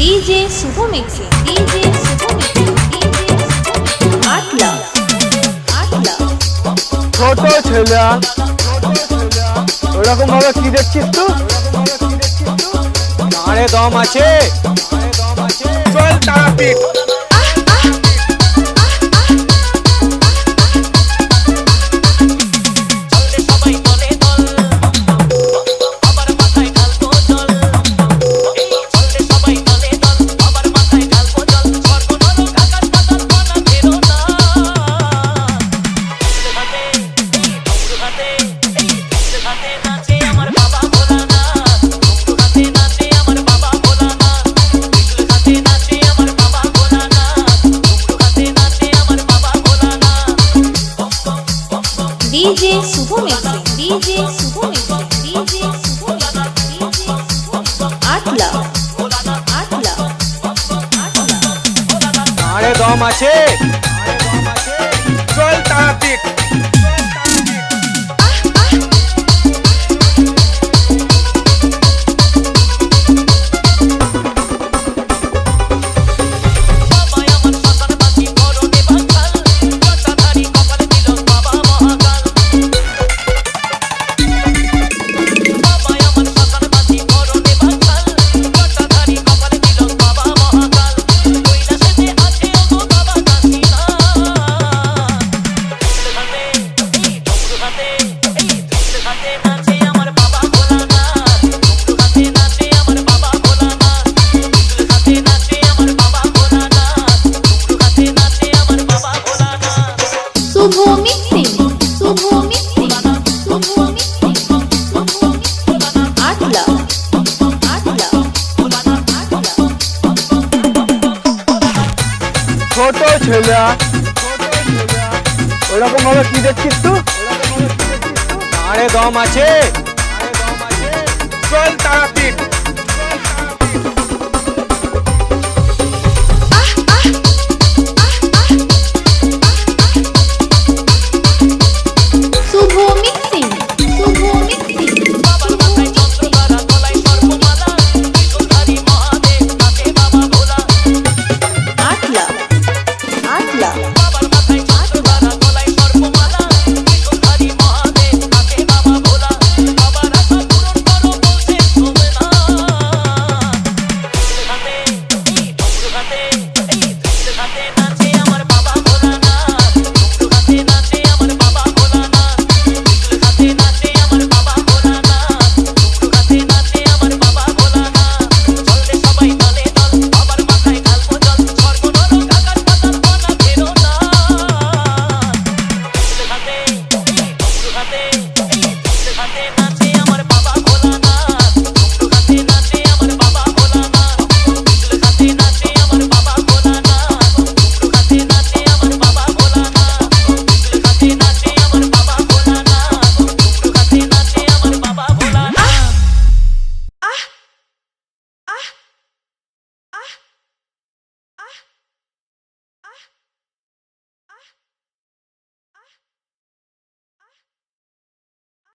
DJ शुभ mixing, DJ शुभ mixing, DJ आटला आटला ছোট ছেলে ওরকম ভাবে কি দেখছিস তুই? আরে দম আছে, চল তারাপীঠ। डीजे शुभ मिक्सिंग, डीजे शुभ मिक्सिंग, डीजे शुभ मिक्सिंग, डीजे आटला आटला আরে দম আছে, চল তারাপীঠ। शुभ मिक्सिंग, शुभ मिक्सिंग, शुभ मिक्सिंग, आटला आटला ছোট ছেলে ওরকম ভাবে কি দেখছিস তুই? আরে দম আছে, চল তারাপীঠ। शुभ मिक्सिंग, शुभ मिक्सिंग, आटला आटला Hey!